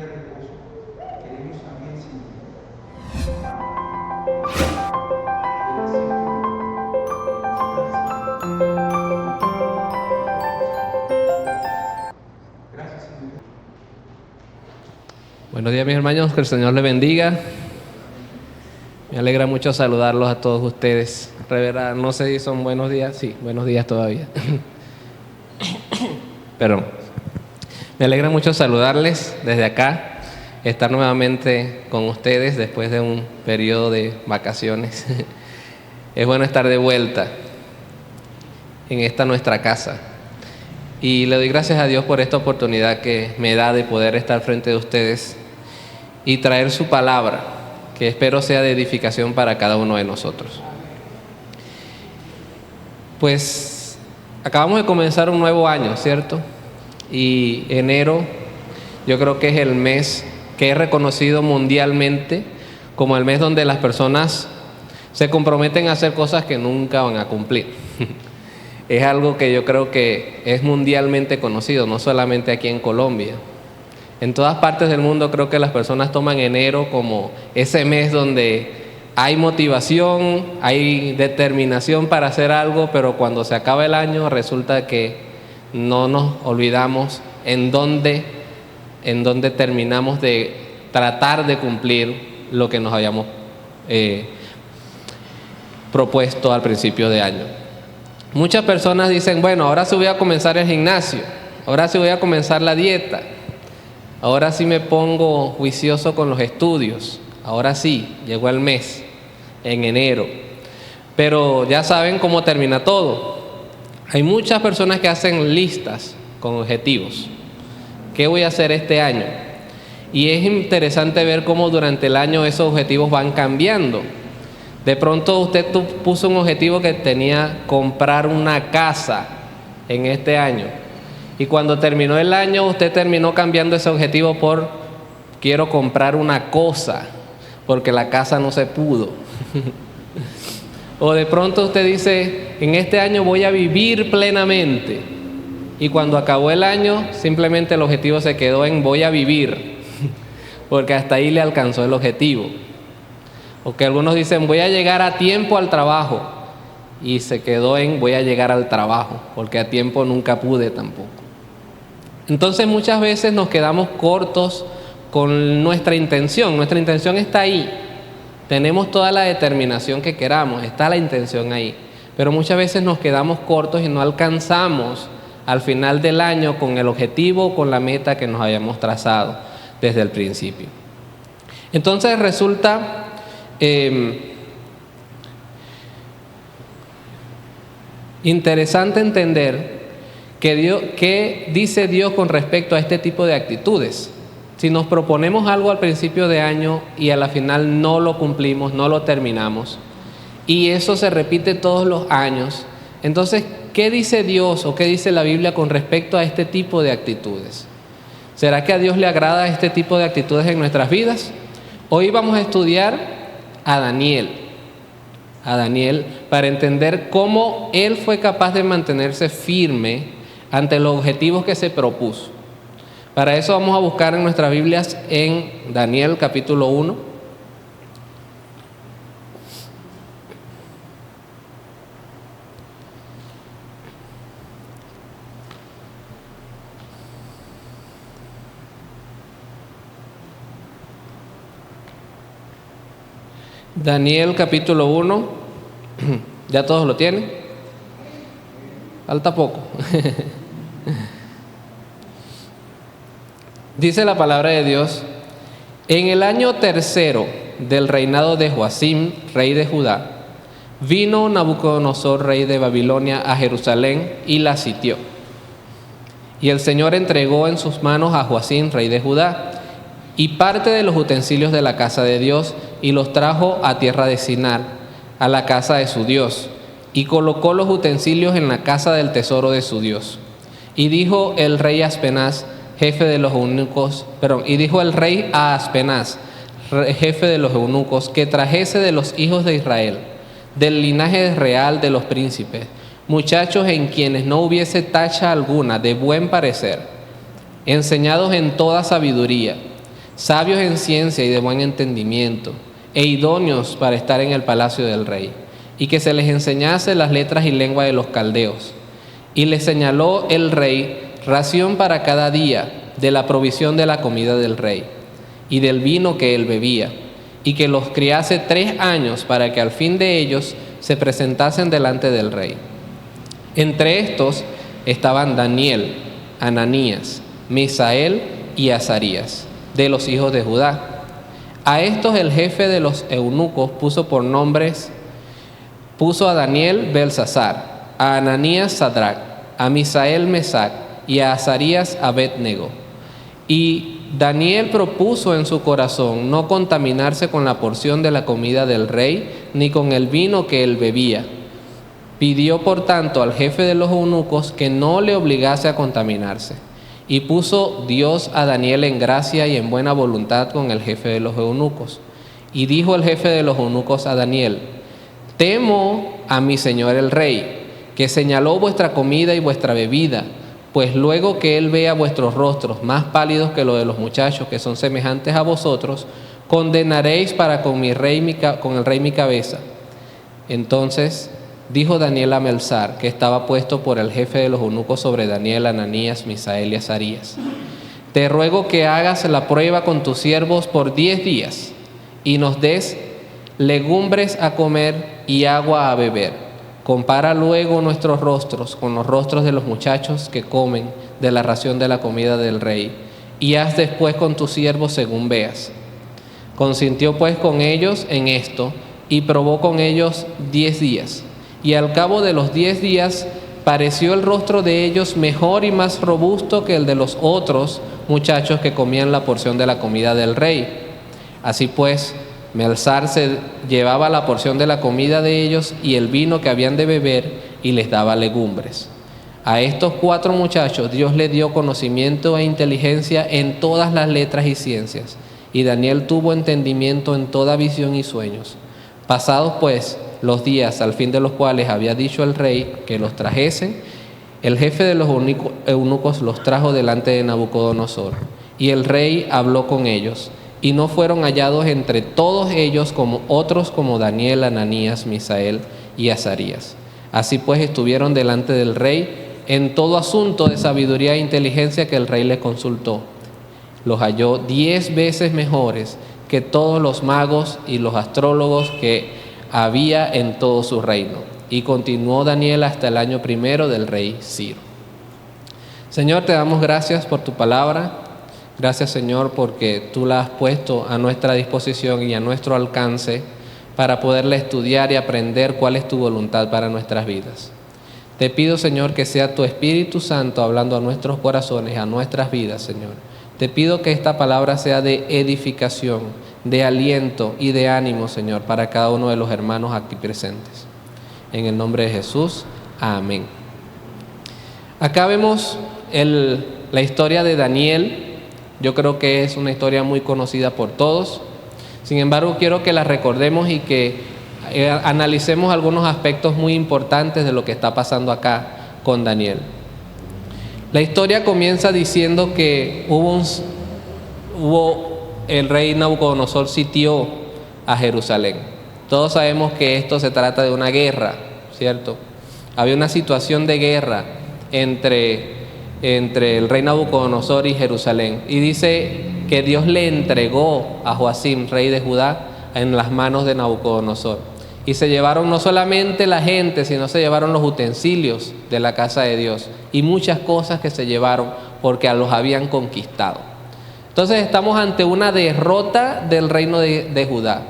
de reposo, queremos también sentir. Gracias, Señor. Buenos días, mis hermanos, que el Señor les bendiga. Me alegra mucho saludarlos a todos ustedes. Reverendo, no sé si son buenos días. Sí, buenos días todavía. Perdón. Me alegra mucho saludarles desde acá, estar nuevamente con ustedes después de un periodo de vacaciones. Es bueno estar de vuelta en esta nuestra casa. Y le doy gracias a Dios por esta oportunidad que me da de poder estar frente de ustedes y traer su palabra, que espero sea de edificación para cada uno de nosotros. Pues acabamos de comenzar un nuevo año, ¿cierto? Y enero yo creo que es el mes que es reconocido mundialmente como el mes donde las personas se comprometen a hacer cosas que nunca van a cumplir. Es algo que yo creo que es mundialmente conocido, no solamente aquí en Colombia. En todas partes del mundo creo que las personas toman enero como ese mes donde hay motivación, hay determinación para hacer algo, pero cuando se acaba el año resulta que no nos olvidamos en dónde terminamos de tratar de cumplir lo que nos habíamos propuesto al principio de año. Muchas personas dicen, bueno, ahora sí voy a comenzar el gimnasio, ahora sí voy a comenzar la dieta, ahora sí me pongo juicioso con los estudios, ahora sí, llegó el mes, en enero. Pero ya saben cómo termina todo. Hay muchas personas que hacen listas con objetivos. ¿Qué voy a hacer este año? Y es interesante ver cómo durante el año esos objetivos van cambiando. De pronto usted puso un objetivo que tenía comprar una casa en este año. Y cuando terminó el año, usted terminó cambiando ese objetivo por quiero comprar una cosa, porque la casa no se pudo. O de pronto usted dice, en este año voy a vivir plenamente. Y cuando acabó el año, simplemente el objetivo se quedó en voy a vivir, porque hasta ahí le alcanzó el objetivo. O que algunos dicen voy a llegar a tiempo al trabajo, y se quedó en voy a llegar al trabajo, porque a tiempo nunca pude tampoco. Entonces muchas veces nos quedamos cortos con nuestra intención. Nuestra intención está ahí. Tenemos toda la determinación que queramos, está la intención ahí. Pero muchas veces nos quedamos cortos y no alcanzamos al final del año con el objetivo, con la meta que nos habíamos trazado desde el principio. Entonces resulta interesante entender qué dice Dios con respecto a este tipo de actitudes. Si nos proponemos algo al principio de año y a la final no lo cumplimos, no lo terminamos, y eso se repite todos los años, entonces, ¿qué dice Dios o qué dice la Biblia con respecto a este tipo de actitudes? ¿Será que a Dios le agrada este tipo de actitudes en nuestras vidas? Hoy vamos a estudiar a Daniel, para entender cómo él fue capaz de mantenerse firme ante los objetivos que se propuso. Para eso vamos a buscar en nuestras Biblias en Daniel capítulo 1. Daniel capítulo 1. ¿Ya todos lo tienen? Falta poco. Dice la palabra de Dios: en el año tercero del reinado de Joacim, rey de Judá, vino Nabucodonosor, rey de Babilonia, a Jerusalén y la sitió. Y el Señor entregó en sus manos a Joacim, rey de Judá, y parte de los utensilios de la casa de Dios, y los trajo a tierra de Sinar, a la casa de su Dios, y colocó los utensilios en la casa del tesoro de su Dios. Y dijo el rey Aspenaz, jefe de los eunucos, jefe de los eunucos, que trajese de los hijos de Israel, del linaje real de los príncipes, muchachos en quienes no hubiese tacha alguna, de buen parecer, enseñados en toda sabiduría, sabios en ciencia y de buen entendimiento, e idóneos para estar en el palacio del rey, y que se les enseñase las letras y lengua de los caldeos. Y les señaló el rey ración para cada día de la provisión de la comida del rey y del vino que él bebía, y que los criase 3 años para que al fin de ellos se presentasen delante del rey. Entre estos estaban Daniel, Ananías, Misael y Azarías, de los hijos de Judá. A estos el jefe de los eunucos puso por nombres, puso a Daniel Belsasar, a Ananías Sadrac, a Misael Mesac y a Azarías Abednego. Y Daniel propuso en su corazón no contaminarse con la porción de la comida del rey, ni con el vino que él bebía. Pidió por tanto al jefe de los eunucos que no le obligase a contaminarse. Y puso Dios a Daniel en gracia y en buena voluntad con el jefe de los eunucos. Y dijo el jefe de los eunucos a Daniel: temo a mi señor el rey, que señaló vuestra comida y vuestra bebida, pues luego que él vea vuestros rostros más pálidos que los de los muchachos que son semejantes a vosotros, condenaréis para con el rey mi cabeza. Entonces dijo Daniel a Belsasar, que estaba puesto por el jefe de los eunucos sobre Daniel, Ananías, Misael y Azarías: te ruego que hagas la prueba con tus siervos por 10 días y nos des legumbres a comer y agua a beber. Compara luego nuestros rostros con los rostros de los muchachos que comen de la ración de la comida del rey, y haz después con tus siervos según veas. Consintió pues con ellos en esto, y probó con ellos 10 días. Y al cabo de los 10 días pareció el rostro de ellos mejor y más robusto que el de los otros muchachos que comían la porción de la comida del rey. Así pues, Belsasar se llevaba la porción de la comida de ellos y el vino que habían de beber, y les daba legumbres. A estos 4 muchachos Dios les dio conocimiento e inteligencia en todas las letras y ciencias, y Daniel tuvo entendimiento en toda visión y sueños. Pasados pues los días al fin de los cuales había dicho el rey que los trajesen, el jefe de los eunucos los trajo delante de Nabucodonosor, y el rey habló con ellos. Y no fueron hallados entre todos ellos como otros como Daniel, Ananías, Misael y Azarías. Así pues estuvieron delante del rey en todo asunto de sabiduría e inteligencia que el rey les consultó. Los halló 10 veces mejores que todos los magos y los astrólogos que había en todo su reino. Y continuó Daniel hasta el año 1 del rey Ciro. Señor, te damos gracias por tu palabra. Gracias, Señor, porque tú la has puesto a nuestra disposición y a nuestro alcance para poderla estudiar y aprender cuál es tu voluntad para nuestras vidas. Te pido, Señor, que sea tu Espíritu Santo hablando a nuestros corazones, a nuestras vidas, Señor. Te pido que esta palabra sea de edificación, de aliento y de ánimo, Señor, para cada uno de los hermanos aquí presentes. En el nombre de Jesús, amén. Acá vemos la historia de Daniel. Yo creo que es una historia muy conocida por todos. Sin embargo, quiero que la recordemos y que analicemos algunos aspectos muy importantes de lo que está pasando acá con Daniel. La historia comienza diciendo que el rey Nabucodonosor sitió a Jerusalén. Todos sabemos que esto se trata de una guerra, ¿cierto? Había una situación de guerra entre el rey Nabucodonosor y Jerusalén. Y dice que Dios le entregó a Joacim, rey de Judá, en las manos de Nabucodonosor. Y se llevaron no solamente la gente, sino se llevaron los utensilios de la casa de Dios y muchas cosas que se llevaron porque los habían conquistado. Entonces estamos ante una derrota del reino de Judá.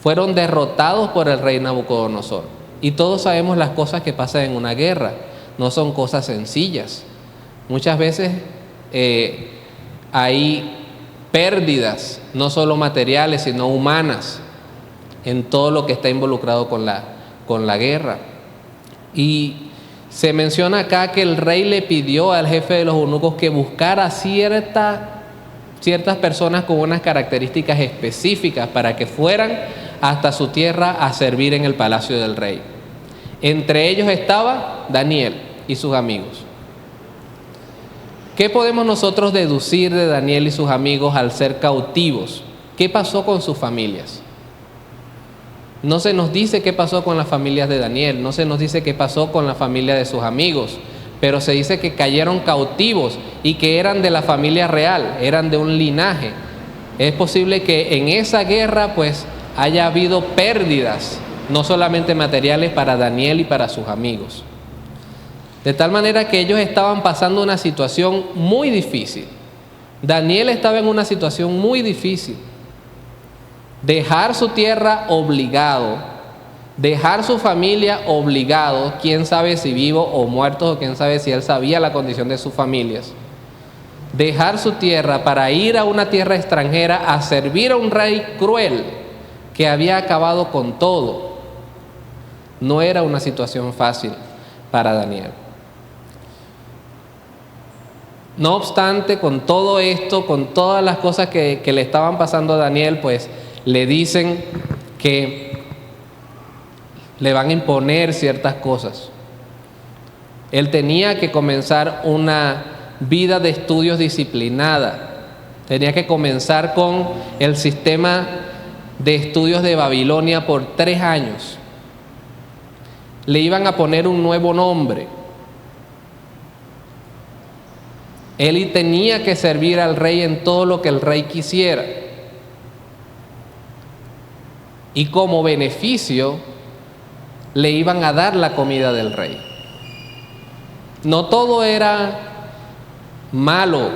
Fueron derrotados por el rey Nabucodonosor. Y todos sabemos las cosas que pasan en una guerra. No son cosas sencillas. Muchas veces hay pérdidas, no solo materiales, sino humanas, en todo lo que está involucrado con la guerra. Y se menciona acá que el rey le pidió al jefe de los eunucos que buscara ciertas personas con unas características específicas para que fueran hasta su tierra a servir en el palacio del rey. Entre ellos estaba Daniel y sus amigos. ¿Qué podemos nosotros deducir de Daniel y sus amigos al ser cautivos? ¿Qué pasó con sus familias? No se nos dice qué pasó con las familias de Daniel, no se nos dice qué pasó con la familia de sus amigos, pero se dice que cayeron cautivos y que eran de la familia real, eran de un linaje. Es posible que en esa guerra pues haya habido pérdidas, no solamente materiales para Daniel y para sus amigos. De tal manera que ellos estaban pasando una situación muy difícil. Daniel estaba en una situación muy difícil. Dejar su tierra obligado, dejar su familia obligado, quién sabe si vivos o muertos, o quién sabe si él sabía la condición de sus familias. Dejar su tierra para ir a una tierra extranjera a servir a un rey cruel que había acabado con todo. No era una situación fácil para Daniel. No obstante, con todo esto, con todas las cosas que le estaban pasando a Daniel, pues le dicen que le van a imponer ciertas cosas. Él tenía que comenzar una vida de estudios disciplinada. Tenía que comenzar con el sistema de estudios de Babilonia por 3 años. Le iban a poner un nuevo nombre. Él tenía que servir al rey en todo lo que el rey quisiera. Y como beneficio, le iban a dar la comida del rey. No todo era malo,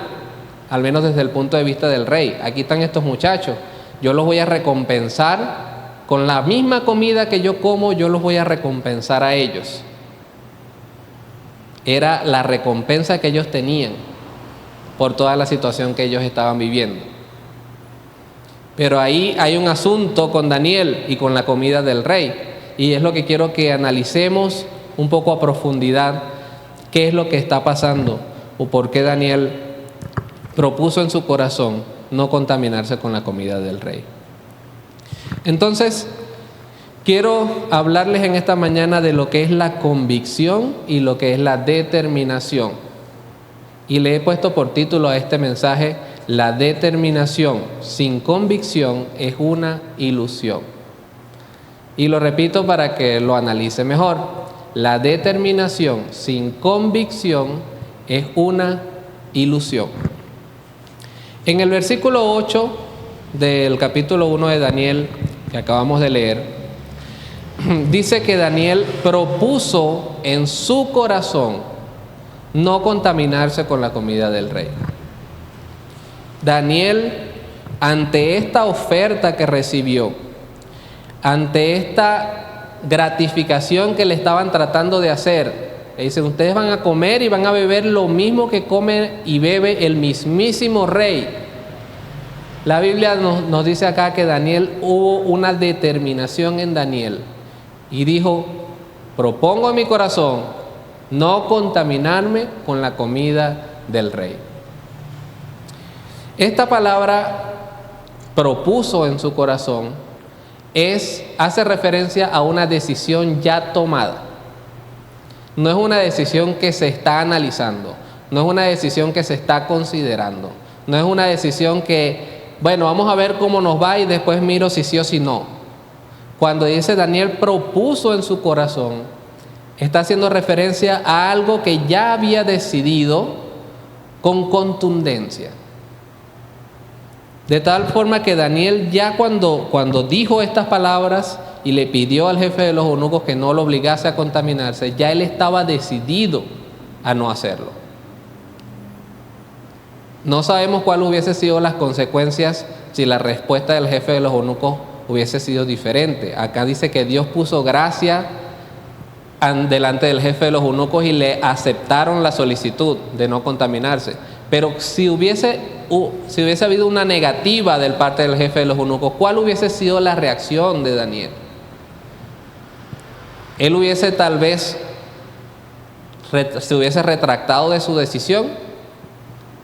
al menos desde el punto de vista del rey. Aquí están estos muchachos, yo los voy a recompensar con la misma comida que yo como, yo los voy a recompensar a ellos. Era la recompensa que ellos tenían por toda la situación que ellos estaban viviendo. Pero ahí hay un asunto con Daniel y con la comida del rey, y es lo que quiero que analicemos un poco a profundidad, qué es lo que está pasando o por qué Daniel propuso en su corazón no contaminarse con la comida del rey. Entonces, quiero hablarles en esta mañana de lo que es la convicción y lo que es la determinación. Y le he puesto por título a este mensaje: la determinación sin convicción es una ilusión. Y lo repito para que lo analice mejor. La determinación sin convicción es una ilusión. En el versículo 8 del capítulo 1 de Daniel, que acabamos de leer, dice que Daniel propuso en su corazón no contaminarse con la comida del rey. Daniel, ante esta oferta que recibió, ante esta gratificación que le estaban tratando de hacer, le dicen: ustedes van a comer y van a beber lo mismo que come y bebe el mismísimo rey. La Biblia nos dice acá que Daniel, hubo una determinación en Daniel y dijo: propongo en mi corazón no contaminarme con la comida del rey. Esta palabra propuso en su corazón hace referencia a una decisión ya tomada. No es una decisión que se está analizando, no es una decisión que se está considerando, no es una decisión que, bueno, vamos a ver cómo nos va y después miro si sí o si no. Cuando dice Daniel propuso en su corazón, está haciendo referencia a algo que ya había decidido con contundencia. De tal forma que Daniel ya cuando dijo estas palabras y le pidió al jefe de los eunucos que no lo obligase a contaminarse, ya él estaba decidido a no hacerlo. No sabemos cuáles hubiesen sido las consecuencias si la respuesta del jefe de los eunucos hubiese sido diferente. Acá dice que Dios puso gracia delante del jefe de los eunucos y le aceptaron la solicitud de no contaminarse. Pero si hubiese habido una negativa del parte del jefe de los eunucos, ¿cuál hubiese sido la reacción de Daniel? Él hubiese tal vez se hubiese retractado de su decisión.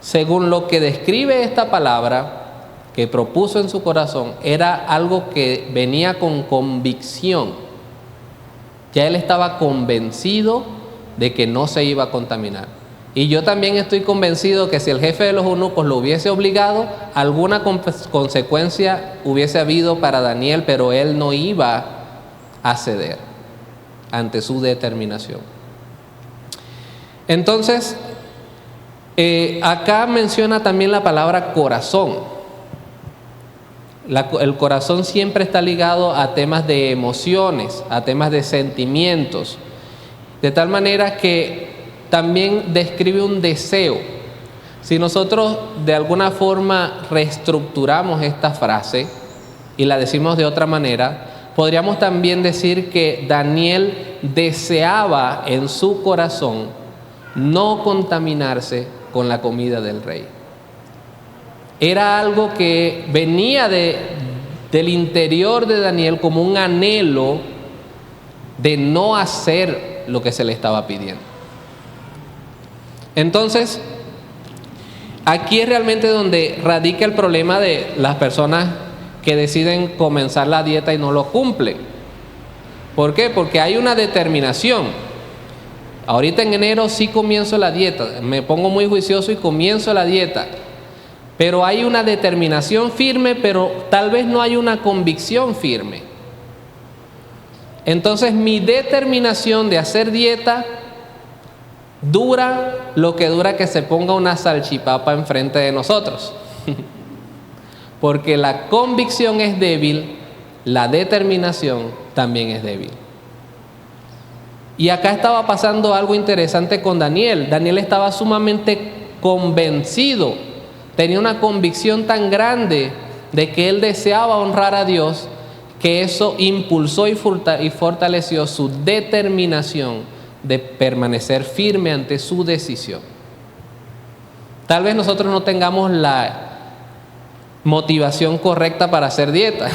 Según lo que describe esta palabra que propuso en su corazón, era algo que venía con convicción. Ya él estaba convencido de que no se iba a contaminar. Y yo también estoy convencido que si el jefe de los eunucos lo hubiese obligado, alguna consecuencia hubiese habido para Daniel, pero él no iba a ceder ante su determinación. Entonces, acá menciona también la palabra corazón. El corazón siempre está ligado a temas de emociones, a temas de sentimientos, de tal manera que también describe un deseo. Si nosotros de alguna forma reestructuramos esta frase y la decimos de otra manera, podríamos también decir que Daniel deseaba en su corazón no contaminarse con la comida del rey. Era algo que venía del interior de Daniel como un anhelo de no hacer lo que se le estaba pidiendo. Entonces, aquí es realmente donde radica el problema de las personas que deciden comenzar la dieta y no lo cumplen. ¿Por qué? Porque hay una determinación. Ahorita en enero sí comienzo la dieta, me pongo muy juicioso y comienzo la dieta. Pero hay una determinación firme, pero tal vez no hay una convicción firme. Entonces mi determinación de hacer dieta dura lo que dura que se ponga una salchipapa enfrente de nosotros. Porque la convicción es débil, la determinación también es débil. Y acá estaba pasando algo interesante con Daniel. Daniel estaba sumamente convencido, tenía una convicción tan grande de que él deseaba honrar a Dios, que eso impulsó y fortaleció su determinación de permanecer firme ante su decisión. Tal vez nosotros no tengamos la motivación correcta para hacer dieta.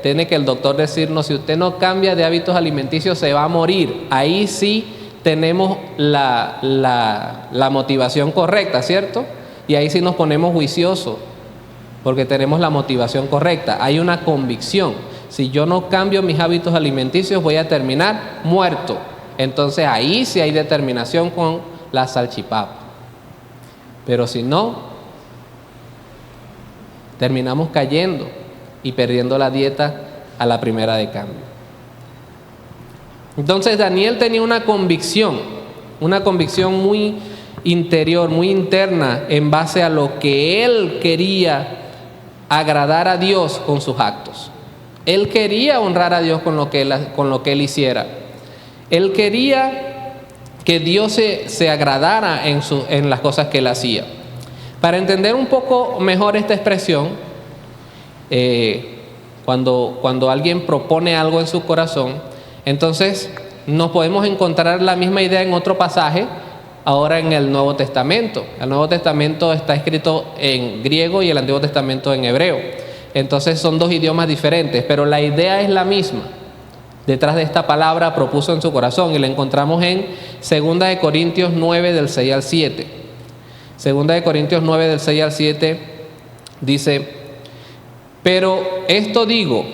Tiene que el doctor decirnos, si usted no cambia de hábitos alimenticios se va a morir. Ahí sí tenemos la motivación correcta, ¿cierto? Y ahí sí nos ponemos juiciosos, porque tenemos la motivación correcta. Hay una convicción. Si yo no cambio mis hábitos alimenticios voy a terminar muerto. Entonces ahí sí hay determinación con la salchipapa. Pero si no, terminamos cayendo y perdiendo la dieta a la primera de cambio. Entonces Daniel tenía una convicción muy interior, muy interna, en base a lo que él quería agradar a Dios con sus actos. Él quería honrar a Dios con lo que él hiciera. Él quería que Dios se agradara en las cosas que él hacía. Para entender un poco mejor esta expresión, cuando alguien propone algo en su corazón, entonces nos podemos encontrar la misma idea en otro pasaje, ahora en el Nuevo Testamento. El Nuevo Testamento está escrito en griego y el Antiguo Testamento en hebreo. Entonces son dos idiomas diferentes, pero la idea es la misma. Detrás de esta palabra propuso en su corazón, y la encontramos en 2 Corintios 9 del 6 al 7. 2 Corintios 9 del 6 al 7 dice: pero esto digo,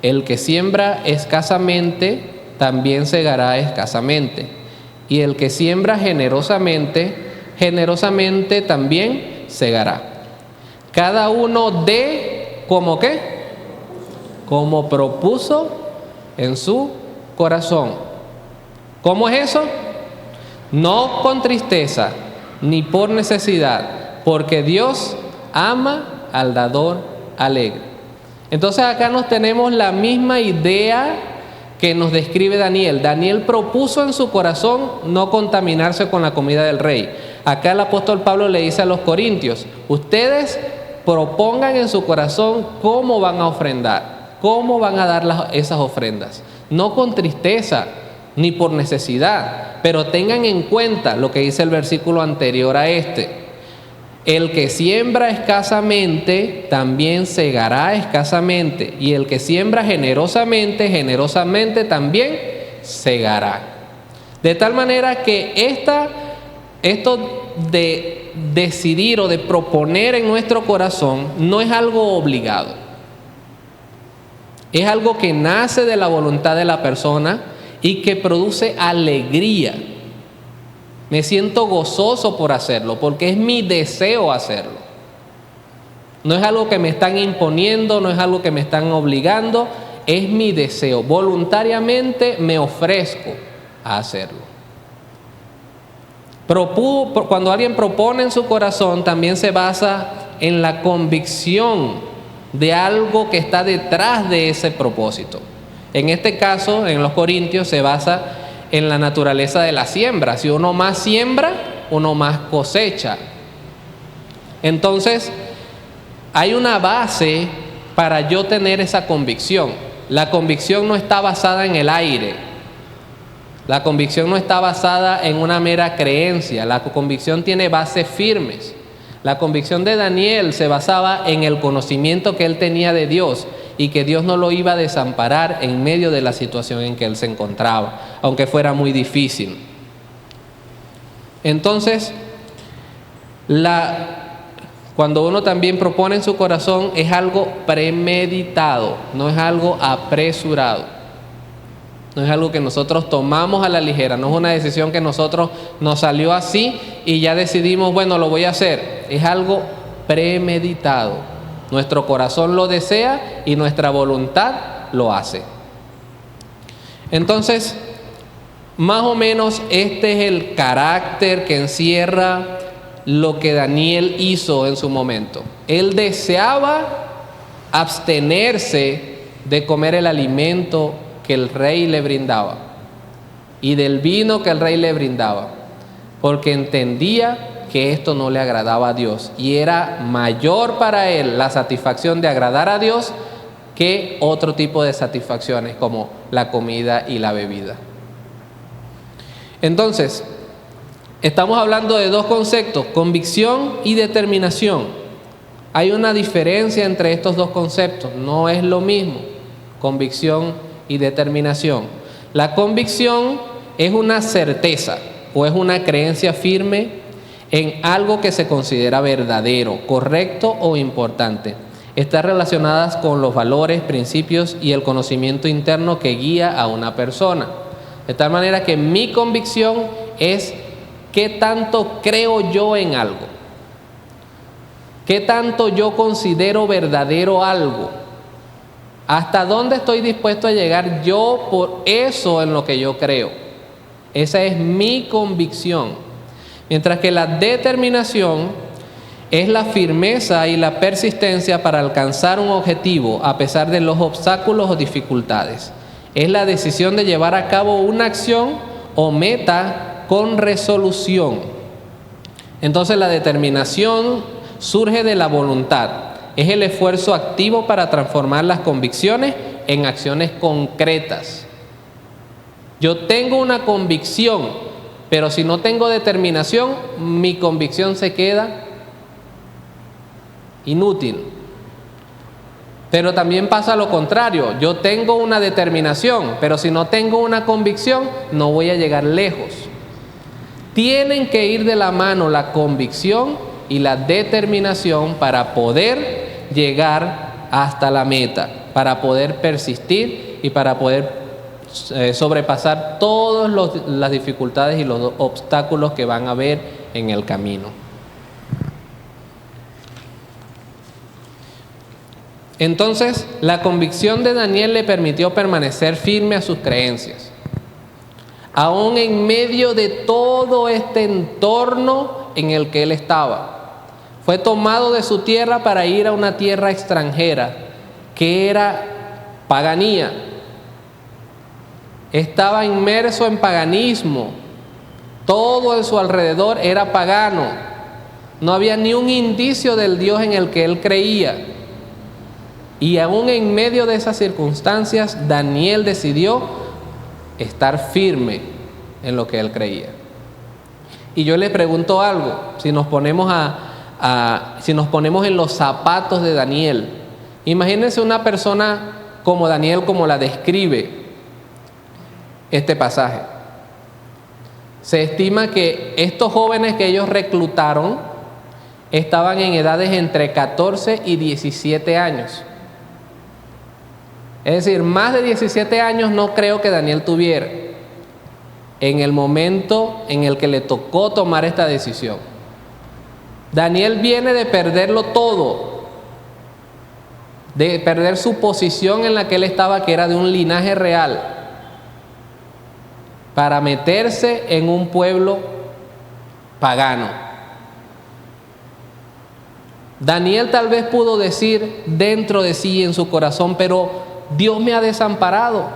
el que siembra escasamente, también segará escasamente. Y el que siembra generosamente, generosamente también segará. Cada uno dé, ¿como qué? Como propuso en su corazón. ¿Cómo es eso? No con tristeza, ni por necesidad, porque Dios ama al dador alegre. Entonces acá nos tenemos la misma idea que nos describe Daniel. Daniel propuso en su corazón no contaminarse con la comida del rey. Acá el apóstol Pablo le dice a los corintios: ustedes propongan en su corazón cómo van a ofrendar, cómo van a dar esas ofrendas, no con tristeza ni por necesidad, pero tengan en cuenta lo que dice el versículo anterior a este: el que siembra escasamente también segará escasamente, y el que siembra generosamente, generosamente también segará. De tal manera que esto de decidir o de proponer en nuestro corazón no es algo obligado. Es algo que nace de la voluntad de la persona y que produce alegría. Me siento gozoso por hacerlo, porque es mi deseo hacerlo. No es algo que me están imponiendo, no es algo que me están obligando, es mi deseo. Voluntariamente me ofrezco a hacerlo. Cuando alguien propone en su corazón, también se basa en la convicción de algo que está detrás de ese propósito. En este caso, en los Corintios, se basa en la naturaleza de la siembra. Si uno más siembra, uno más cosecha. Entonces, hay una base para yo tener esa convicción. La convicción no está basada en el aire. La convicción no está basada en una mera creencia. La convicción tiene bases firmes. La convicción de Daniel se basaba en el conocimiento que él tenía de Dios y que Dios no lo iba a desamparar en medio de la situación en que él se encontraba, aunque fuera muy difícil. Entonces, cuando uno también propone en su corazón, es algo premeditado, no es algo apresurado. No es algo que nosotros tomamos a la ligera, no es una decisión que nosotros nos salió así y ya decidimos, bueno, lo voy a hacer. Es algo premeditado. Nuestro corazón lo desea y nuestra voluntad lo hace. Entonces, más o menos este es el carácter que encierra lo que Daniel hizo en su momento. Él deseaba abstenerse de comer el alimento que el rey le brindaba y del vino que el rey le brindaba, porque entendía que esto no le agradaba a Dios y era mayor para él la satisfacción de agradar a Dios que otro tipo de satisfacciones como la comida y la bebida. Entonces, estamos hablando de dos conceptos, convicción y determinación. Hay una diferencia entre estos dos conceptos, no es lo mismo, convicción y determinación. La convicción es una certeza o es una creencia firme en algo que se considera verdadero, correcto o importante. Está relacionada con los valores, principios y el conocimiento interno que guía a una persona. De tal manera que mi convicción es qué tanto creo yo en algo, qué tanto yo considero verdadero algo, hasta dónde estoy dispuesto a llegar yo por eso en lo que yo creo. Esa es mi convicción. Mientras que la determinación es la firmeza y la persistencia para alcanzar un objetivo a pesar de los obstáculos o dificultades. Es la decisión de llevar a cabo una acción o meta con resolución. Entonces la determinación surge de la voluntad. Es el esfuerzo activo para transformar las convicciones en acciones concretas. Yo tengo una convicción, pero si no tengo determinación, mi convicción se queda inútil. Pero también pasa lo contrario. Yo tengo una determinación, pero si no tengo una convicción, no voy a llegar lejos. Tienen que ir de la mano la convicción y la determinación para poder llegar hasta la meta, para poder persistir y para poder sobrepasar todas las dificultades y los obstáculos que van a haber en el camino. Entonces, la convicción de Daniel le permitió permanecer firme a sus creencias. Aún en medio de todo este entorno en el que él estaba. Fue tomado de su tierra para ir a una tierra extranjera, que era paganía. Estaba inmerso en paganismo. Todo a su alrededor era pagano. No había ni un indicio del Dios en el que él creía. Y aún en medio de esas circunstancias, Daniel decidió estar firme en lo que él creía. Y yo le pregunto algo, si nos ponemos en los zapatos de Daniel, imagínense una persona como Daniel, como la describe este pasaje. Se estima que estos jóvenes que ellos reclutaron estaban en edades entre 14 y 17 años. Es decir, más de 17 años no creo que Daniel tuviera. en el momento en el que le tocó tomar esta decisión. Daniel viene de perderlo todo, de perder su posición en la que él estaba, que era de un linaje real, para meterse en un pueblo pagano. Daniel tal vez pudo decir dentro de sí, en su corazón, pero Dios me ha desamparado.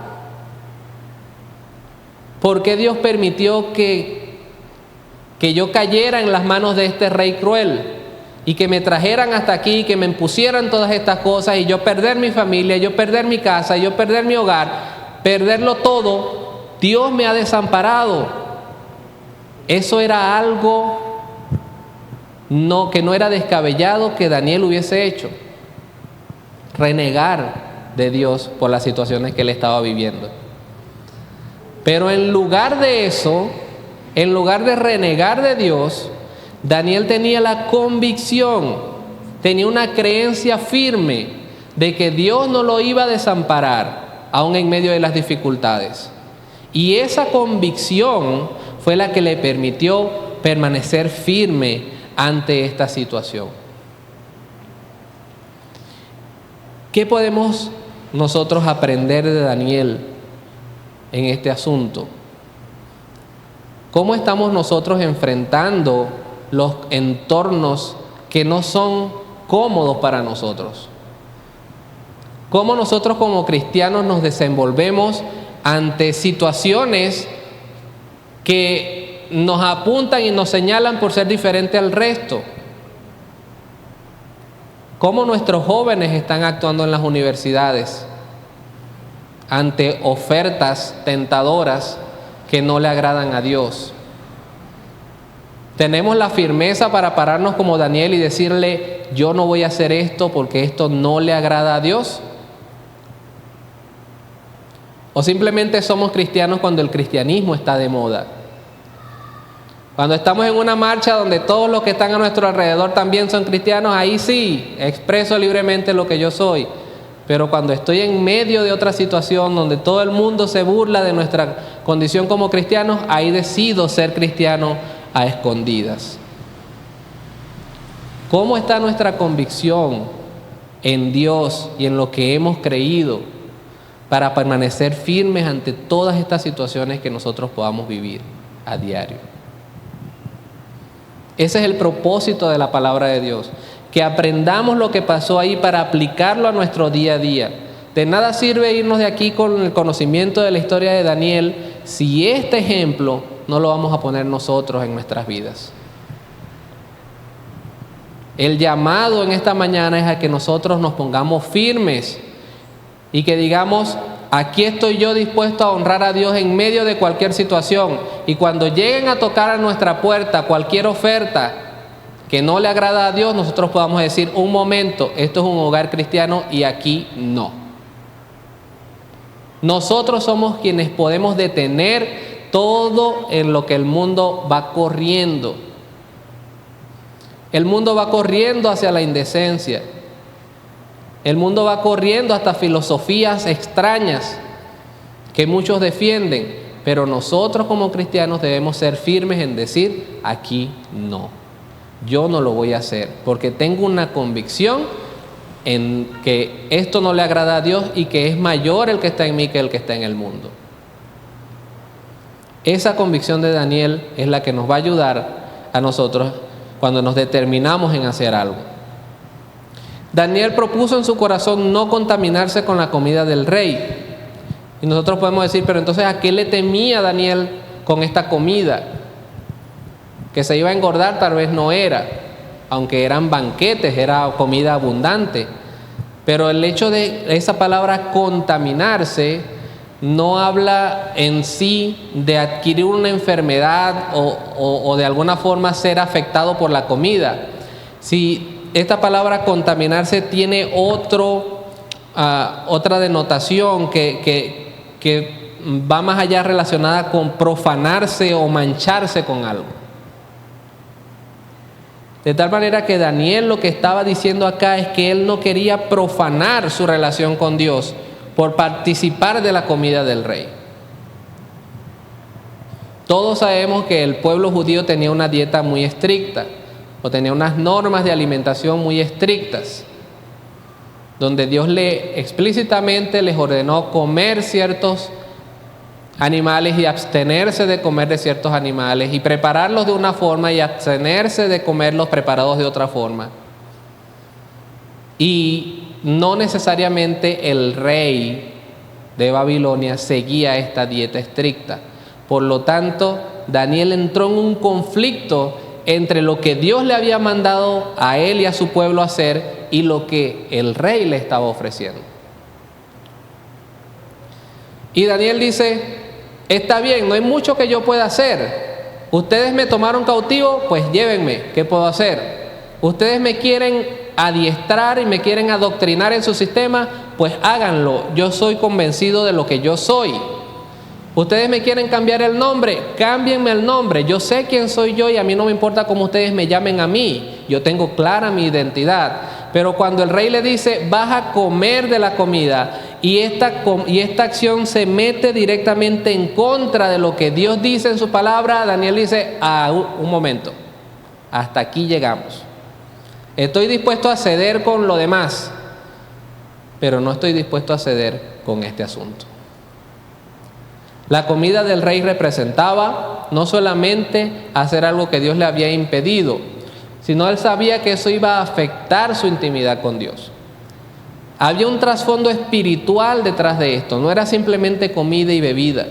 ¿Por qué Dios permitió que yo cayera en las manos de este rey cruel y que me trajeran hasta aquí, que me impusieran todas estas cosas y yo perder mi familia, yo perder mi casa, yo perder mi hogar, perderlo todo? Dios me ha desamparado. Eso era algo que no era descabellado que Daniel hubiese hecho. Renegar de Dios por las situaciones que él estaba viviendo. Pero en lugar de eso, en lugar de renegar de Dios, Daniel tenía la convicción, tenía una creencia firme de que Dios no lo iba a desamparar, aún en medio de las dificultades. Y esa convicción fue la que le permitió permanecer firme ante esta situación. ¿Qué podemos nosotros aprender de Daniel en este asunto? ¿Cómo estamos nosotros enfrentando los entornos que no son cómodos para nosotros? ¿Cómo nosotros como cristianos nos desenvolvemos ante situaciones que nos apuntan y nos señalan por ser diferente al resto? ¿Cómo nuestros jóvenes están actuando en las universidades ante ofertas tentadoras que no le agradan a Dios? ¿Tenemos la firmeza para pararnos como Daniel y decirle, yo no voy a hacer esto porque esto no le agrada a Dios? ¿O simplemente somos cristianos cuando el cristianismo está de moda? Cuando estamos en una marcha donde todos los que están a nuestro alrededor también son cristianos, ahí sí, expreso libremente lo que yo soy. Pero cuando estoy en medio de otra situación donde todo el mundo se burla de nuestra condición como cristianos, ahí decido ser cristiano a escondidas. ¿Cómo está nuestra convicción en Dios y en lo que hemos creído para permanecer firmes ante todas estas situaciones que nosotros podamos vivir a diario? Ese es el propósito de la palabra de Dios, que aprendamos lo que pasó ahí para aplicarlo a nuestro día a día. De nada sirve irnos de aquí con el conocimiento de la historia de Daniel si este ejemplo no lo vamos a poner nosotros en nuestras vidas. El llamado en esta mañana es a que nosotros nos pongamos firmes y que digamos, aquí estoy yo dispuesto a honrar a Dios en medio de cualquier situación. Y cuando lleguen a tocar a nuestra puerta cualquier oferta que no le agrada a Dios, nosotros podamos decir, un momento, esto es un hogar cristiano y aquí no. Nosotros somos quienes podemos detener todo en lo que el mundo va corriendo. El mundo va corriendo hacia la indecencia. El mundo va corriendo hasta filosofías extrañas que muchos defienden, pero nosotros como cristianos debemos ser firmes en decir, aquí no. Yo no lo voy a hacer porque tengo una convicción en que esto no le agrada a Dios y que es mayor el que está en mí que el que está en el mundo. Esa convicción de Daniel es la que nos va a ayudar a nosotros cuando nos determinamos en hacer algo. Daniel propuso en su corazón no contaminarse con la comida del rey. Y nosotros podemos decir, pero entonces ¿a qué le temía Daniel con esta comida? Que se iba a engordar tal vez no era, aunque eran banquetes, era comida abundante. Pero el hecho de esa palabra contaminarse no habla en sí de adquirir una enfermedad o de alguna forma ser afectado por la comida. Si esta palabra contaminarse tiene otra denotación que va más allá relacionada con profanarse o mancharse con algo. De tal manera que Daniel lo que estaba diciendo acá es que él no quería profanar su relación con Dios por participar de la comida del rey. Todos sabemos que el pueblo judío tenía una dieta muy estricta, o tenía unas normas de alimentación muy estrictas, donde Dios explícitamente les ordenó comer ciertos animales y abstenerse de comer de ciertos animales, y prepararlos de una forma y abstenerse de comerlos preparados de otra forma. Y no necesariamente el rey de Babilonia seguía esta dieta estricta. Por lo tanto, Daniel entró en un conflicto entre lo que Dios le había mandado a él y a su pueblo hacer y lo que el rey le estaba ofreciendo. Y Daniel dice: está bien, no hay mucho que yo pueda hacer. Ustedes me tomaron cautivo, pues llévenme. ¿Qué puedo hacer? Ustedes me quieren adiestrar y me quieren adoctrinar en su sistema, pues háganlo. Yo soy convencido de lo que yo soy. Ustedes me quieren cambiar el nombre, cámbienme el nombre. Yo sé quién soy yo y a mí no me importa cómo ustedes me llamen a mí. Yo tengo clara mi identidad. Pero cuando el rey le dice: vas a comer de la comida, y esta acción se mete directamente en contra de lo que Dios dice en su palabra, Daniel dice: un momento, hasta aquí llegamos. Estoy dispuesto a ceder con lo demás, pero no estoy dispuesto a ceder con este asunto. La comida del rey representaba no solamente hacer algo que Dios le había impedido, sino él sabía que eso iba a afectar su intimidad con Dios. Había un trasfondo espiritual detrás de esto, no era simplemente comida y bebida.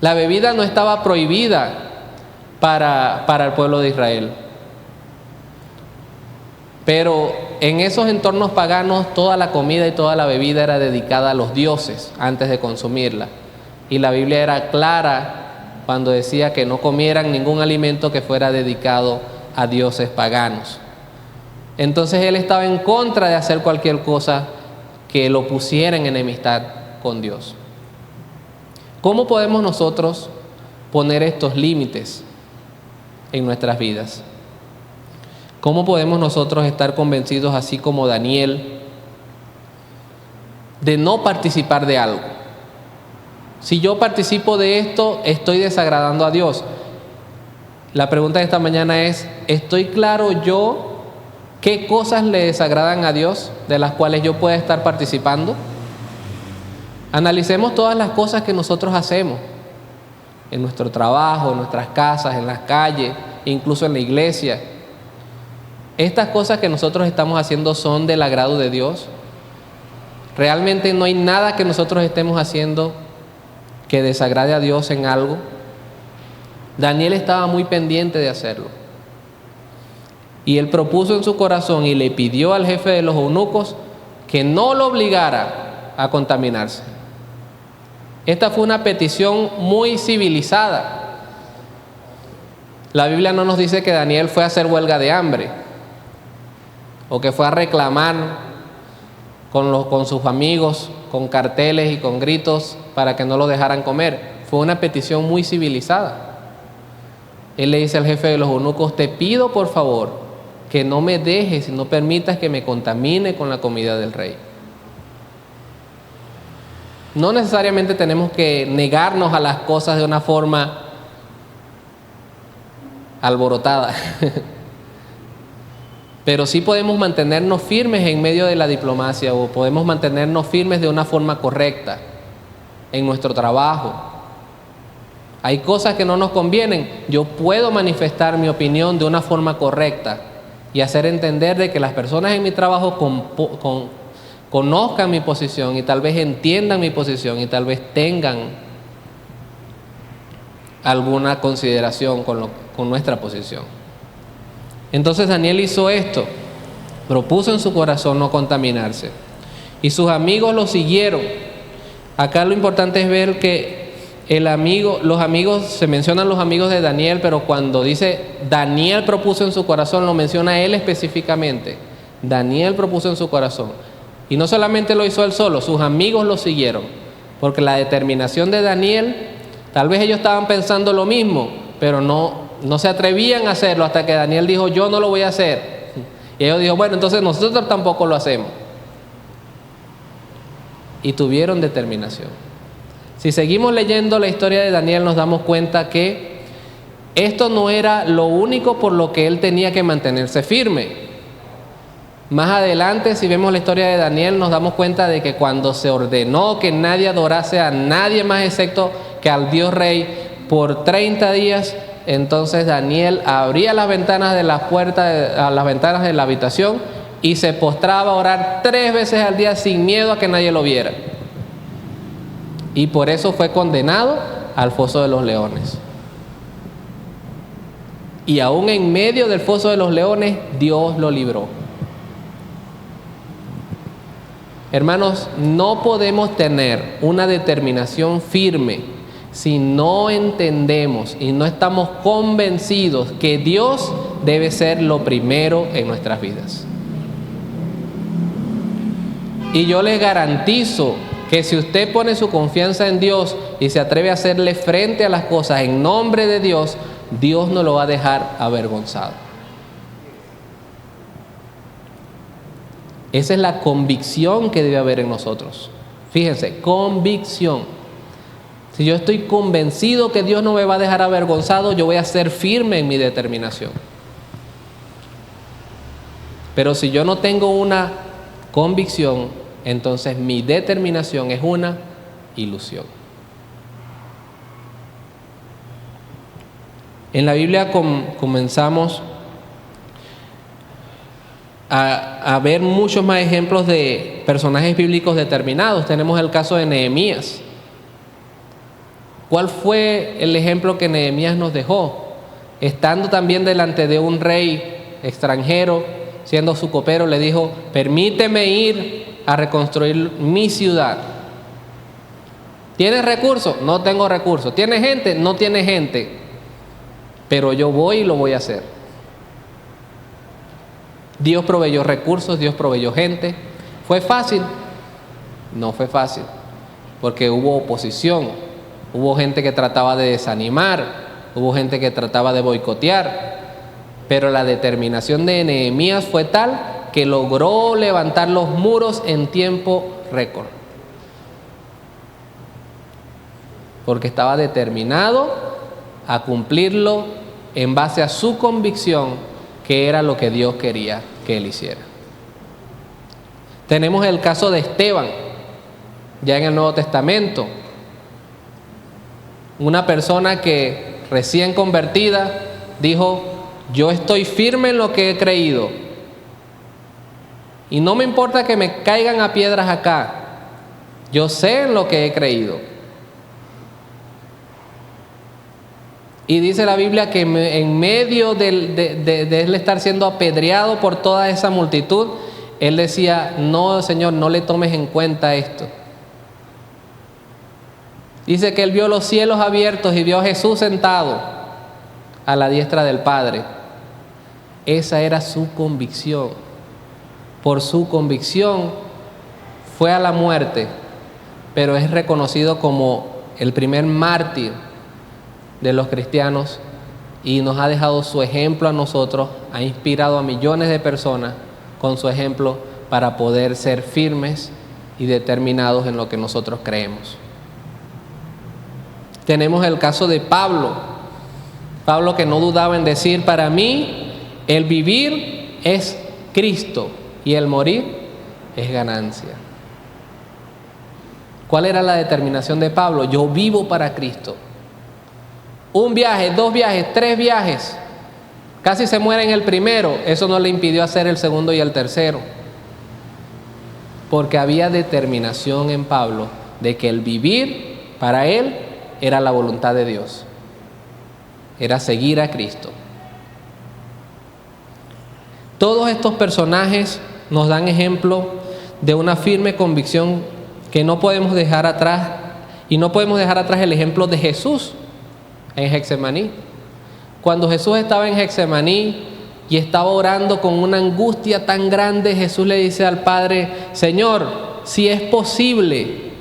La bebida no estaba prohibida para el pueblo de Israel. Pero en esos entornos paganos toda la comida y toda la bebida era dedicada a los dioses antes de consumirla. Y la Biblia era clara cuando decía que no comieran ningún alimento que fuera dedicado a dioses paganos. Entonces él estaba en contra de hacer cualquier cosa que lo pusiera en enemistad con Dios. ¿Cómo podemos nosotros poner estos límites en nuestras vidas? ¿Cómo podemos nosotros estar convencidos, así como Daniel, de no participar de algo? Si yo participo de esto, estoy desagradando a Dios. La pregunta de esta mañana es: ¿estoy claro yo qué cosas le desagradan a Dios de las cuales yo pueda estar participando? Analicemos todas las cosas que nosotros hacemos en nuestro trabajo, en nuestras casas, en las calles, incluso en la iglesia. ¿Estas cosas que nosotros estamos haciendo son del agrado de Dios? ¿Realmente no hay nada que nosotros estemos haciendo que desagrade a Dios en algo? Daniel estaba muy pendiente de hacerlo. Y él propuso en su corazón y le pidió al jefe de los eunucos que no lo obligara a contaminarse. Esta fue una petición muy civilizada. La Biblia no nos dice que Daniel fue a hacer huelga de hambre, o que fue a reclamar con sus amigos, con carteles y con gritos para que no lo dejaran comer. Fue una petición muy civilizada. Él le dice al jefe de los eunucos: te pido por favor que no me dejes y no permitas que me contamine con la comida del rey. No necesariamente tenemos que negarnos a las cosas de una forma alborotada. Pero sí podemos mantenernos firmes en medio de la diplomacia, o podemos mantenernos firmes de una forma correcta en nuestro trabajo. Hay cosas que no nos convienen. Yo puedo manifestar mi opinión de una forma correcta y hacer entender de que las personas en mi trabajo conozcan mi posición y tal vez entiendan mi posición y tal vez tengan alguna consideración con nuestra posición. Entonces Daniel hizo esto, propuso en su corazón no contaminarse, y sus amigos lo siguieron. Acá lo importante es ver que los amigos, se mencionan los amigos de Daniel, pero cuando dice Daniel propuso en su corazón, lo menciona él específicamente. Daniel propuso en su corazón, y no solamente lo hizo él solo, sus amigos lo siguieron, porque la determinación de Daniel, tal vez ellos estaban pensando lo mismo, pero no se atrevían a hacerlo hasta que Daniel dijo: yo no lo voy a hacer. Y ellos dijeron: bueno, entonces nosotros tampoco lo hacemos. Y tuvieron determinación. Si seguimos leyendo la historia de Daniel, nos damos cuenta que esto no era lo único por lo que él tenía que mantenerse firme. Más adelante, si vemos la historia de Daniel, nos damos cuenta de que cuando se ordenó que nadie adorase a nadie más excepto que al Dios Rey por 30 días, entonces Daniel abría las ventanas de las puertas, a las ventanas de la habitación y se postraba a orar 3 veces al día sin miedo a que nadie lo viera. Y por eso fue condenado al foso de los leones. Y aún en medio del foso de los leones, Dios lo libró. Hermanos, no podemos tener una determinación firme si no entendemos y no estamos convencidos que Dios debe ser lo primero en nuestras vidas. Y yo les garantizo que si usted pone su confianza en Dios y se atreve a hacerle frente a las cosas en nombre de Dios, Dios no lo va a dejar avergonzado. Esa es la convicción que debe haber en nosotros. Fíjense, convicción. Si yo estoy convencido que Dios no me va a dejar avergonzado, yo voy a ser firme en mi determinación. Pero si yo no tengo una convicción, entonces mi determinación es una ilusión. En la Biblia comenzamos a ver muchos más ejemplos de personajes bíblicos determinados. Tenemos el caso de Nehemías. ¿Cuál fue el ejemplo que Nehemías nos dejó? Estando también delante de un rey extranjero, siendo su copero, le dijo: permíteme ir a reconstruir mi ciudad. ¿Tienes recursos? No tengo recursos. ¿Tienes gente? No tiene gente. Pero yo voy y lo voy a hacer. Dios proveyó recursos, Dios proveyó gente. ¿Fue fácil? No fue fácil, porque hubo oposición, hubo gente que trataba de desanimar, hubo gente que trataba de boicotear, pero la determinación de Nehemías fue tal que logró levantar los muros en tiempo récord, porque estaba determinado a cumplirlo en base a su convicción, que era lo que Dios quería que él hiciera. Tenemos el caso de Esteban, ya en el Nuevo Testamento. Una persona que recién convertida dijo: yo estoy firme en lo que he creído. Y no me importa que me caigan a piedras acá. Yo sé en lo que he creído. Y dice la Biblia que en medio de él estar siendo apedreado por toda esa multitud, él decía: no, Señor, no le tomes en cuenta esto. Dice que él vio los cielos abiertos y vio a Jesús sentado a la diestra del Padre. Esa era su convicción. Por su convicción fue a la muerte, pero es reconocido como el primer mártir de los cristianos y nos ha dejado su ejemplo a nosotros, ha inspirado a millones de personas con su ejemplo para poder ser firmes y determinados en lo que nosotros creemos. Tenemos el caso de Pablo, que no dudaba en decir: para mí el vivir es Cristo y el morir es ganancia. ¿Cuál era la determinación de Pablo? Yo vivo para Cristo. 1 viaje, 2 viajes, 3 viajes. Casi se muere en el primero. Eso no le impidió hacer el segundo y el tercero. Porque había determinación en Pablo de que el vivir para él era la voluntad de Dios. Era seguir a Cristo. Todos estos personajes nos dan ejemplo de una firme convicción que no podemos dejar atrás. Y no podemos dejar atrás el ejemplo de Jesús en Getsemaní. Cuando Jesús estaba en Getsemaní y estaba orando con una angustia tan grande, Jesús le dice al Padre: Señor, si es posible,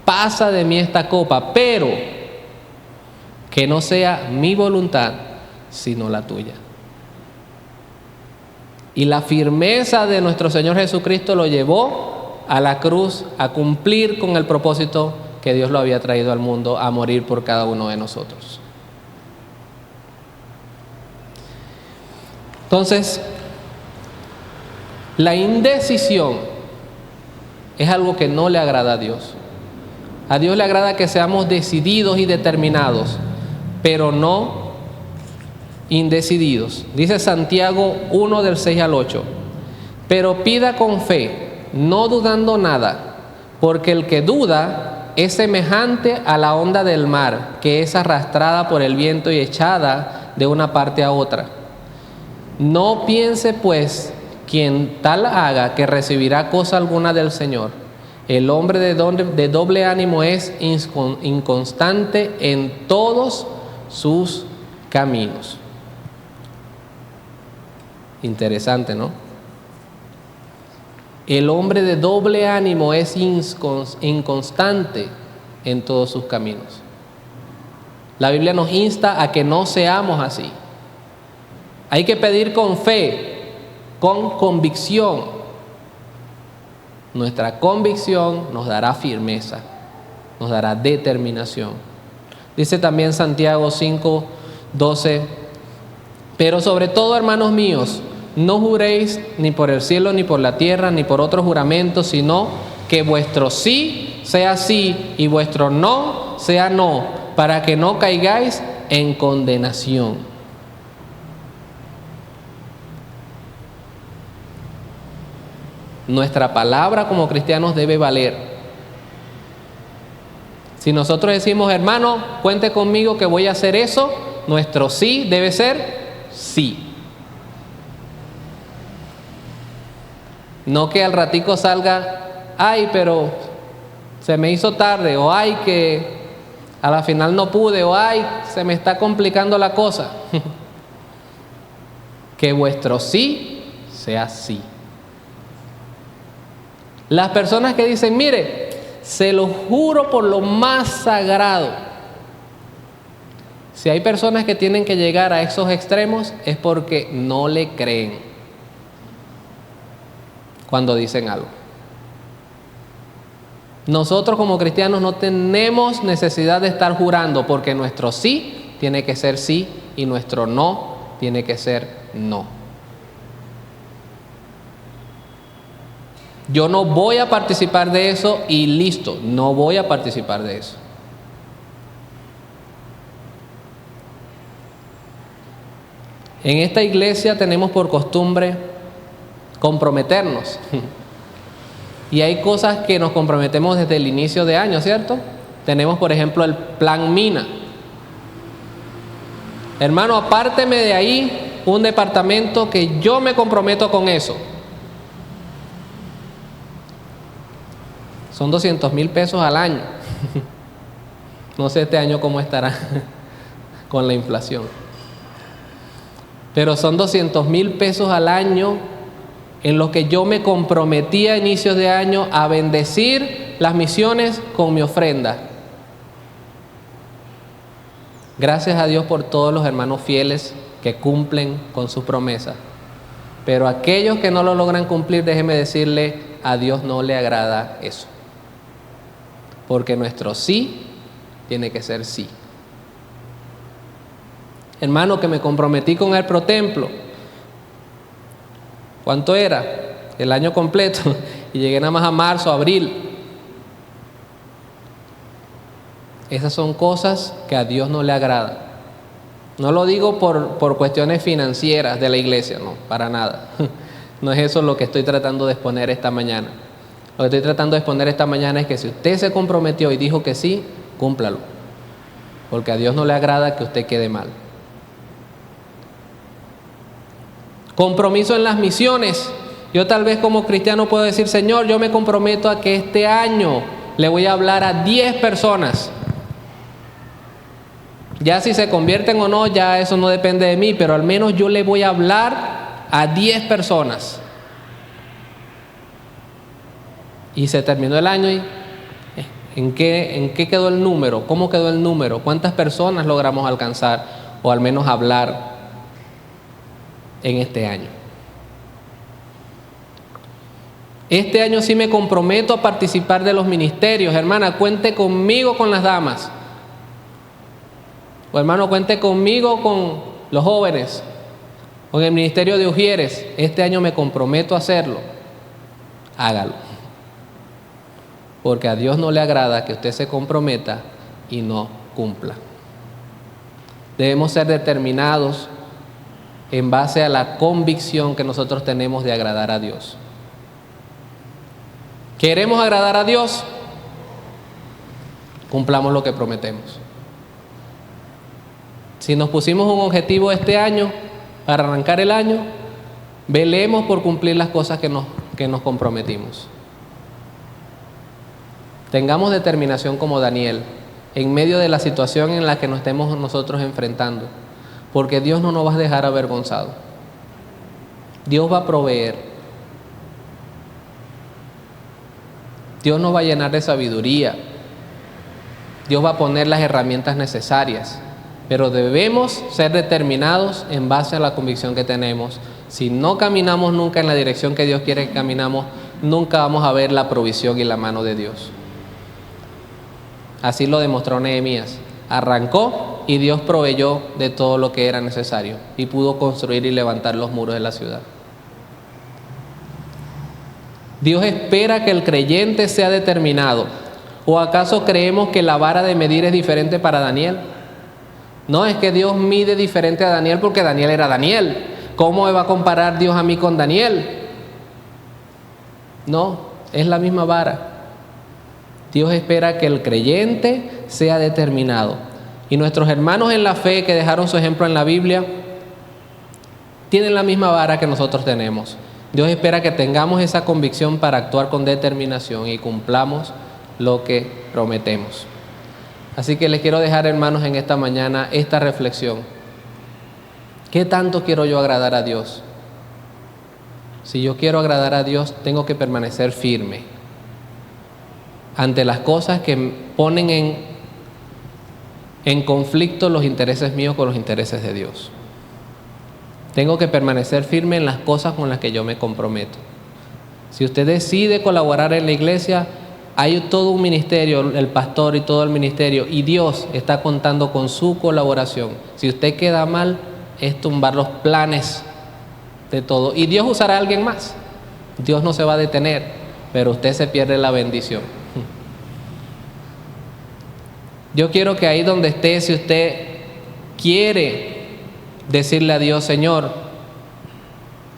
pasa de mí esta copa, pero que no sea mi voluntad, sino la tuya. Y la firmeza de nuestro Señor Jesucristo lo llevó a la cruz a cumplir con el propósito que Dios lo había traído al mundo a morir por cada uno de nosotros. Entonces, la indecisión es algo que no le agrada a Dios. A Dios le agrada que seamos decididos y determinados, pero no indecididos. Dice Santiago 1 del 6 al 8. Pero pida con fe, no dudando nada, porque el que duda es semejante a la onda del mar, que es arrastrada por el viento y echada de una parte a otra. No piense pues quien tal haga que recibirá cosa alguna del Señor. El hombre de doble ánimo es inconstante en todos sus caminos. Interesante, ¿no? El hombre de doble ánimo es inconstante en todos sus caminos. La Biblia nos insta a que no seamos así. Hay que pedir con fe, con convicción. Nuestra convicción nos dará firmeza, nos dará determinación. Dice también Santiago 5:12, pero sobre todo, hermanos míos, no juréis ni por el cielo, ni por la tierra, ni por otro juramento, sino que vuestro sí sea sí y vuestro no sea no, para que no caigáis en condenación. Nuestra palabra como cristianos debe valer. Si nosotros decimos, hermano, cuente conmigo que voy a hacer eso, nuestro sí debe ser sí. No que al ratico salga, ay, pero se me hizo tarde, o ay, que a la final no pude, o ay, se me está complicando la cosa. Que vuestro sí sea sí. Las personas que dicen, mire, se lo juro por lo más sagrado. Si hay personas que tienen que llegar a esos extremos es porque no le creen cuando dicen algo. Nosotros como cristianos no tenemos necesidad de estar jurando, porque nuestro sí tiene que ser sí y nuestro no tiene que ser no. Yo no voy a participar de eso y listo, no voy a participar de eso. En esta iglesia tenemos por costumbre comprometernos. Y hay cosas que nos comprometemos desde el inicio de año, ¿cierto? Tenemos, por ejemplo, el plan Mina. Hermano, apárteme de ahí un departamento que yo me comprometo con eso. Son 200,000 pesos al año. No sé este año cómo estará con la inflación. Pero son 200,000 pesos al año en los que yo me comprometí a inicios de año a bendecir las misiones con mi ofrenda. Gracias a Dios por todos los hermanos fieles que cumplen con sus promesas. Pero aquellos que no lo logran cumplir, déjeme decirle, a Dios no le agrada eso. Porque nuestro sí tiene que ser sí. Hermano, que me comprometí con el protemplo. ¿Cuánto era? El año completo. Y llegué nada más a marzo, abril. Esas son cosas que a Dios no le agrada. No lo digo por cuestiones financieras de la iglesia, no, para nada. No es eso lo que estoy tratando de exponer esta mañana. Lo que estoy tratando de exponer esta mañana es que si usted se comprometió y dijo que sí, cúmplalo. Porque a Dios no le agrada que usted quede mal. Compromiso en las misiones. Yo tal vez como cristiano puedo decir, Señor, yo me comprometo a que este año le voy a hablar a 10 personas. Ya si se convierten o no, ya eso no depende de mí, pero al menos yo le voy a hablar a 10 personas. Y se terminó el año y ¿en qué quedó el número? ¿Cómo quedó el número? ¿Cuántas personas logramos alcanzar o al menos hablar en este año? Este año sí me comprometo a participar de los ministerios. Hermana, cuente conmigo con las damas. O hermano, cuente conmigo con los jóvenes. Con el ministerio de Ujieres. Este año me comprometo a hacerlo. Hágalo. Porque a Dios no le agrada que usted se comprometa y no cumpla. Debemos ser determinados en base a la convicción que nosotros tenemos de agradar a Dios. ¿Queremos agradar a Dios? Cumplamos lo que prometemos. Si nos pusimos un objetivo este año, para arrancar el año, velemos por cumplir las cosas que nos comprometimos. Tengamos determinación como Daniel, en medio de la situación en la que nos estemos nosotros enfrentando, porque Dios no nos va a dejar avergonzados. Dios va a proveer. Dios nos va a llenar de sabiduría. Dios va a poner las herramientas necesarias. Pero debemos ser determinados en base a la convicción que tenemos. Si no caminamos nunca en la dirección que Dios quiere que caminamos, nunca vamos a ver la provisión y la mano de Dios. Así lo demostró Nehemías. Arrancó y Dios proveyó de todo lo que era necesario y pudo construir y levantar los muros de la ciudad. Dios espera que el creyente sea determinado. ¿O acaso creemos que la vara de medir es diferente para Daniel? No, es que Dios mide diferente a Daniel porque Daniel era Daniel. ¿Cómo me va a comparar Dios a mí con Daniel? No, es la misma vara. Dios espera que el creyente sea determinado. Y nuestros hermanos en la fe que dejaron su ejemplo en la Biblia tienen la misma vara que nosotros tenemos. Dios espera que tengamos esa convicción para actuar con determinación y cumplamos lo que prometemos. Así que les quiero dejar, hermanos, en esta mañana esta reflexión. ¿Qué tanto quiero yo agradar a Dios? Si yo quiero agradar a Dios, tengo que permanecer firme ante las cosas que ponen en conflicto los intereses míos con los intereses de Dios. Tengo que permanecer firme en las cosas con las que yo me comprometo. Si usted decide colaborar en la iglesia, hay todo un ministerio, el pastor y todo el ministerio, y Dios está contando con su colaboración. Si usted queda mal, es tumbar los planes de todo. Y Dios usará a alguien más. Dios no se va a detener, pero usted se pierde la bendición. Yo quiero que ahí donde esté, si usted quiere decirle a Dios, Señor,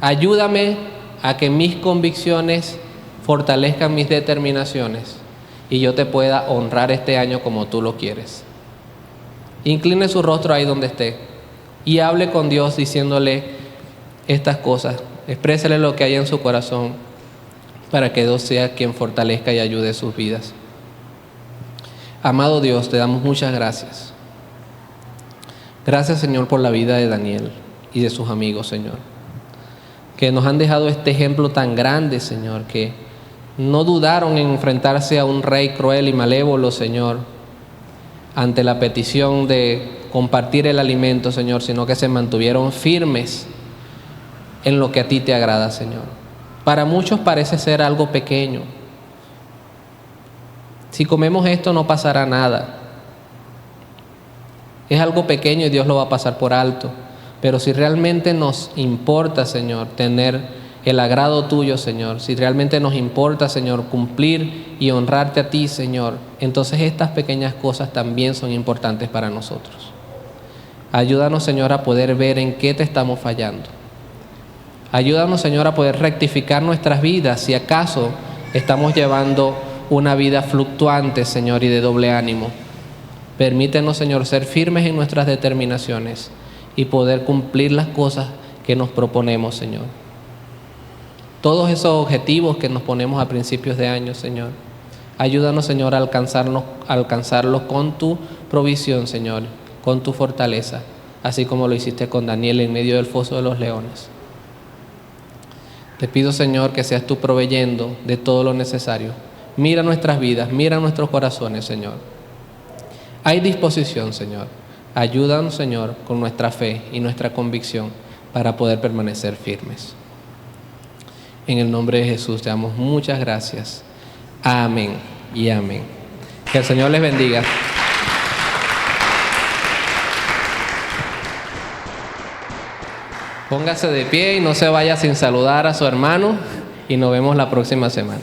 ayúdame a que mis convicciones fortalezcan mis determinaciones y yo te pueda honrar este año como tú lo quieres. Incline su rostro ahí donde esté y hable con Dios diciéndole estas cosas. Exprésele lo que hay en su corazón para que Dios sea quien fortalezca y ayude sus vidas. Amado Dios, te damos muchas gracias. Gracias, Señor, por la vida de Daniel y de sus amigos, Señor, que nos han dejado este ejemplo tan grande, Señor, que no dudaron en enfrentarse a un rey cruel y malévolo, Señor, ante la petición de compartir el alimento, Señor, sino que se mantuvieron firmes en lo que a ti te agrada, Señor. Para muchos parece ser algo pequeño. Si comemos esto no pasará nada. Es algo pequeño y Dios lo va a pasar por alto. Pero si realmente nos importa, Señor, tener el agrado tuyo, Señor, si realmente nos importa, Señor, cumplir y honrarte a ti, Señor, entonces estas pequeñas cosas también son importantes para nosotros. Ayúdanos, Señor, a poder ver en qué te estamos fallando. Ayúdanos, Señor, a poder rectificar nuestras vidas si acaso estamos llevando una vida fluctuante, Señor, y de doble ánimo. Permítenos, Señor, ser firmes en nuestras determinaciones y poder cumplir las cosas que nos proponemos, Señor. Todos esos objetivos que nos ponemos a principios de año, Señor, ayúdanos, Señor, a alcanzarlos con tu provisión, Señor, con tu fortaleza, así como lo hiciste con Daniel en medio del foso de los leones. Te pido, Señor, que seas tú proveyendo de todo lo necesario. Mira nuestras vidas, mira nuestros corazones, Señor. Hay disposición, Señor. Ayúdanos, Señor, con nuestra fe y nuestra convicción para poder permanecer firmes. En el nombre de Jesús te damos muchas gracias. Amén y amén. Que el Señor les bendiga. Póngase de pie y no se vaya sin saludar a su hermano y nos vemos la próxima semana.